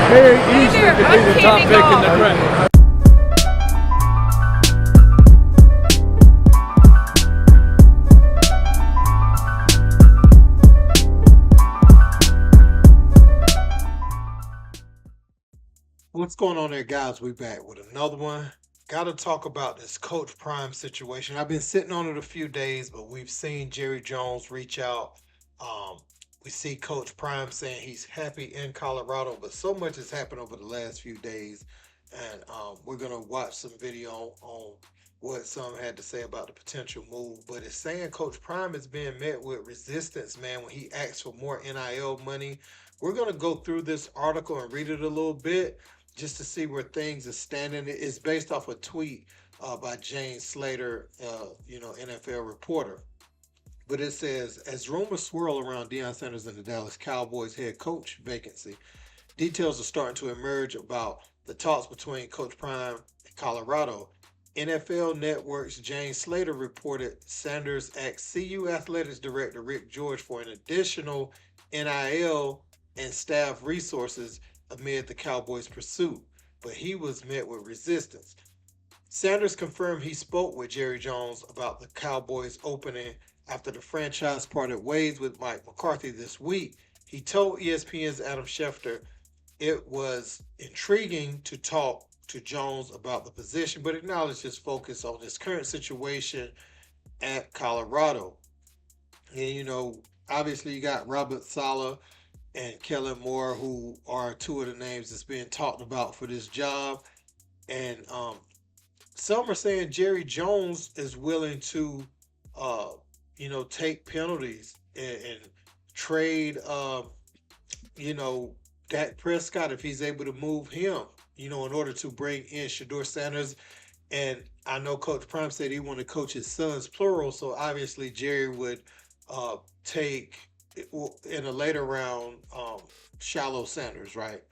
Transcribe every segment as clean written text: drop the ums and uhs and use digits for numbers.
Very easily could be the top pick in the draft. What's going on there, guys? We back with another one. Got to talk about this Coach Prime situation. I've been sitting on it a few days, but we've seen Jerry Jones reach out. We see Coach Prime saying he's happy in Colorado, but so much has happened over the last few days, and we're gonna watch some video on what some had to say about the potential move. But it's saying Coach Prime is being met with resistance, man, when he asks for more NIL money. We're gonna go through this article and read it a little bit, just to see where things are standing. It's based off a tweet by James Slater, NFL reporter. But it says, as rumors swirl around Deion Sanders and the Dallas Cowboys head coach vacancy, details are starting to emerge about the talks between Coach Prime and Colorado. NFL Network's James Slater reported Sanders asked CU Athletics Director Rick George for an additional NIL and staff resources amid the Cowboys' pursuit, but he was met with resistance. Sanders confirmed he spoke with Jerry Jones about the Cowboys opening after the franchise parted ways with Mike McCarthy this week. He told ESPN's Adam Schefter it was intriguing to talk to Jones about the position, but acknowledged his focus on his current situation at Colorado. And, obviously you got Robert Saleh and Kellen Moore, who are two of the names that's being talked about for this job. And some are saying Jerry Jones is willing to, take penalties and trade, Dak Prescott if he's able to move him, in order to bring in Shedeur Sanders. And I know Coach Prime said he wanted to coach his sons, plural, so obviously Jerry would take, in a later round, Shallow Sanders, right?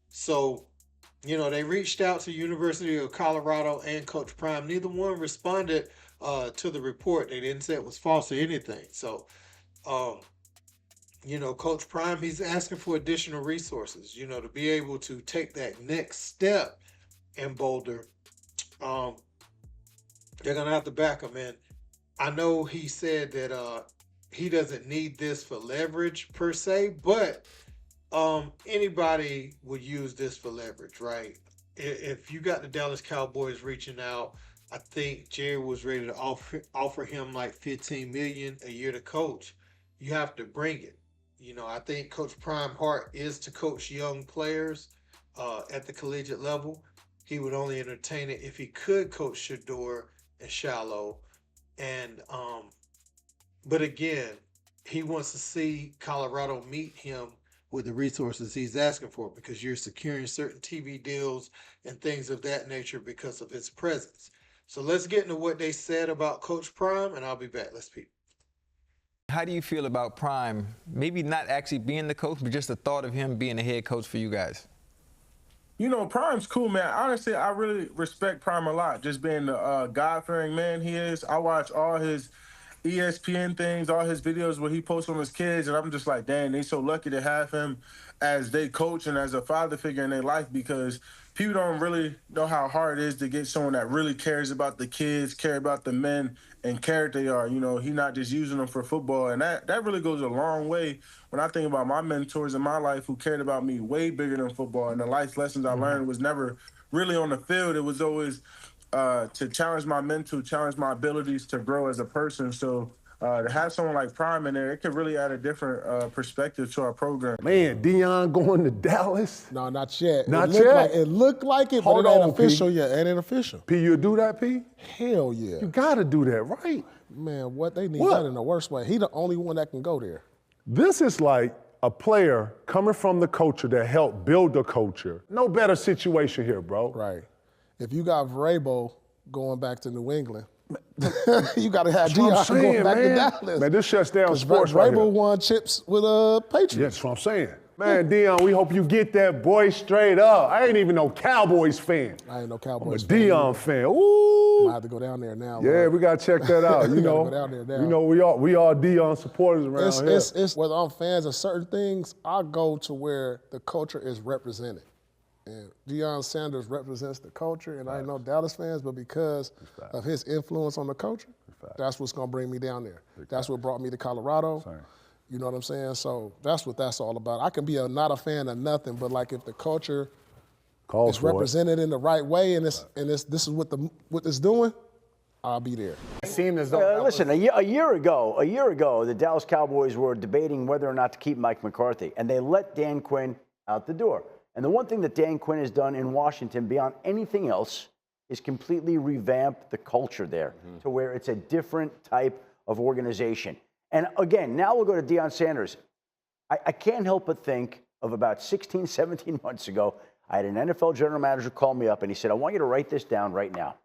So, they reached out to University of Colorado and Coach Prime. Neither one responded to the report. They didn't say it was false or anything. So, Coach Prime, he's asking for additional resources, to be able to take that next step in Boulder. They're going to have to back him in. I know he said that he doesn't need this for leverage per se, but anybody would use this for leverage, right? If you got the Dallas Cowboys reaching out, I think Jerry was ready to offer him like $15 million a year to coach. You have to bring it. I think Coach Prime heart is to coach young players at the collegiate level. He would only entertain it if he could coach Shedeur and Shallow. And but again, he wants to see Colorado meet him with the resources he's asking for, because you're securing certain TV deals and things of that nature because of his presence. So let's get into what they said about Coach Prime, and I'll be back. Let's peep. How do you feel about Prime, maybe not actually being the coach, but just the thought of him being the head coach for you guys? Prime's cool, man. Honestly, I really respect Prime a lot, just being the God-fearing man he is. I watch all his ESPN things, all his videos where he posts on his kids, and I'm just like, dang, they so lucky to have him as their coach and as a father figure in their life, because people don't really know how hard it is to get someone that really cares about the kids, care about the men, and care what they are. He not just using them for football, and that really goes a long way when I think about my mentors in my life who cared about me way bigger than football, and the life lessons I learned was never really on the field. It was always to challenge my mental, challenge my abilities to grow as a person. So to have someone like Prime in there, it could really add a different perspective to our program. Man, Deion going to Dallas? No, not yet. Not yet? It looked like it, Hold but it ain't on, official P. yet. It ain't official. P, you'll do that, P? Hell yeah. You got to do that, right? Man, what they need that in the worst way. He the only one that can go there. This is like a player coming from the culture that helped build the culture. No better situation here, bro. Right. If you got Vrabel going back to New England, you got to have That's what I'm Deion going saying, back man. to Dallas. Man, this shuts down sports right Vrabel here. won chips with Patriots. Yeah, that's what I'm saying. Man, Deion, we hope you get that boy straight up. I ain't even no Cowboys fan. I ain't no I'm a Cowboys fan. Deion fan. Ooh. I have to go down there now. Yeah, we gotta check that out. We gotta go down there now. You know, we all Deion supporters around here. It's whether I'm fans of certain things, I go to where the culture is represented. And Deion Sanders represents the culture, and I know Dallas fans, but because of his influence on the culture, that's what's going to bring me down there. That's what brought me to Colorado. You know what I'm saying? So that's what that's all about. I can be not a fan of nothing, but like if the culture is represented in the right way, and this is what it's doing, I'll be there. It seemed as though listen, a year ago, the Dallas Cowboys were debating whether or not to keep Mike McCarthy, and they let Dan Quinn out the door. And the one thing that Dan Quinn has done in Washington beyond anything else is completely revamp the culture there to where it's a different type of organization. And again, now we'll go to Deion Sanders. I can't help but think of about 16, 17 months ago, I had an NFL general manager call me up and he said, I want you to write this down right now.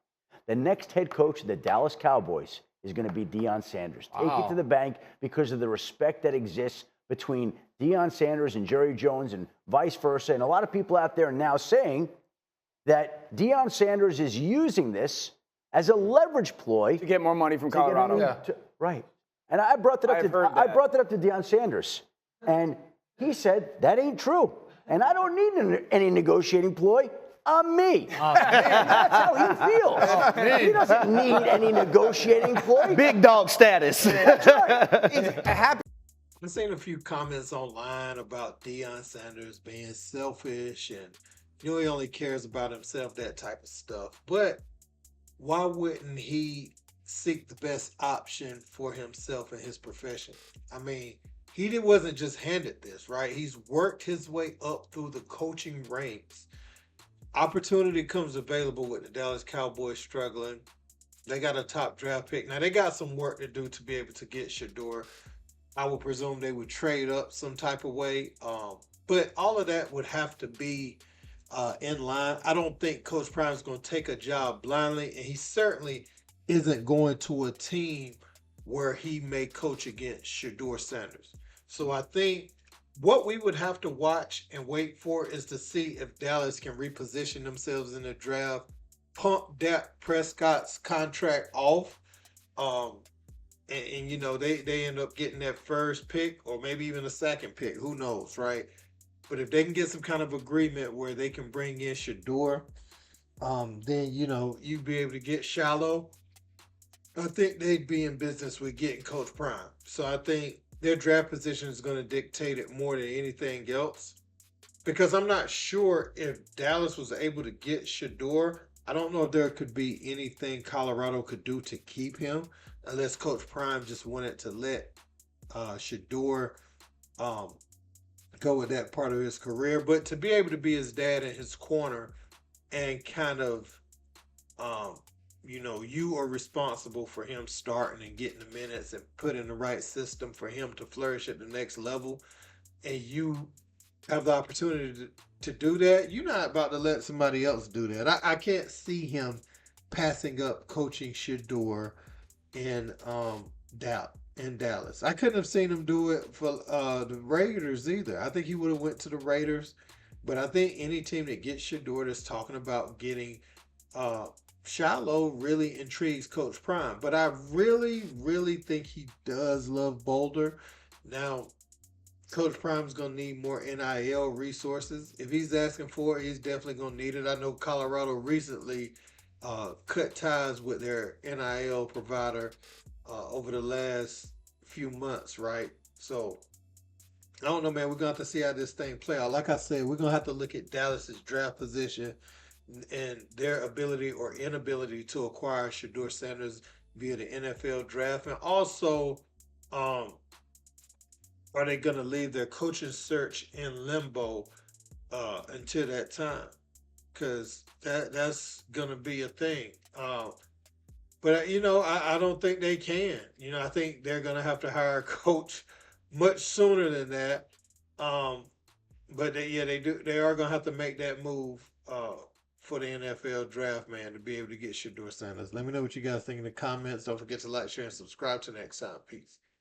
The next head coach of the Dallas Cowboys is going to be Deion Sanders. Take it to the bank because of the respect that exists between Deion Sanders and Jerry Jones and vice versa. And a lot of people out there now saying that Deion Sanders is using this as a leverage ploy to get more money from Colorado. Right. And I brought that up to Deion Sanders. And he said, that ain't true. And I don't need any negotiating ploy. I'm me. That's how he feels. He doesn't need any negotiating ploy. Big dog status. That's right. I've seen a few comments online about Deion Sanders being selfish and he only cares about himself, that type of stuff. But why wouldn't he seek the best option for himself and his profession? I mean, he wasn't just handed this, right? He's worked his way up through the coaching ranks. Opportunity comes available with the Dallas Cowboys struggling. They got a top draft pick. Now, they got some work to do to be able to get Shador. I would presume they would trade up some type of way. But all of that would have to be in line. I don't think Coach Prime is going to take a job blindly, and he certainly isn't going to a team where he may coach against Shador Sanders. So I think what we would have to watch and wait for is to see if Dallas can reposition themselves in the draft, pump Dak Prescott's contract off, and you know, they end up getting that first pick or maybe even a second pick. Who knows, right? But if they can get some kind of agreement where they can bring in Shador, then, you know, you'd be able to get Shallow. I think they'd be in business with getting Coach Prime. So I think their draft position is going to dictate it more than anything else. Because I'm not sure if Dallas was able to get Shador. I don't know if there could be anything Colorado could do to keep him unless Coach Prime just wanted to let Shador go with that part of his career. But to be able to be his dad in his corner and kind of, you know, you are responsible for him starting and getting the minutes and put in the right system for him to flourish at the next level. And you have the opportunity to do that. You're not about to let somebody else do that. I can't see him passing up coaching Shador in Dallas. I couldn't have seen him do it for the Raiders either. I think he would have went to the Raiders. But I think any team that gets Shador that's talking about getting Shallow really intrigues Coach Prime. But I really, really think he does love Boulder. Now, Coach Prime's going to need more NIL resources. If he's asking for it, he's definitely going to need it. I know Colorado recently cut ties with their NIL provider over the last few months, right? So, I don't know, man. We're going to have to see how this thing play out. Like I said, we're going to have to look at Dallas's draft position and their ability or inability to acquire Shador Sanders via the NFL draft. And also, are they going to leave their coaching search in limbo until that time? Because that's going to be a thing. But, you know, I don't think they can. You know, I think they're going to have to hire a coach much sooner than that. But they are going to have to make that move for the NFL draft, man, to be able to get Shador Sanders. Let me know what you guys think in the comments. Don't forget to like, share, and subscribe. Till next time. Peace.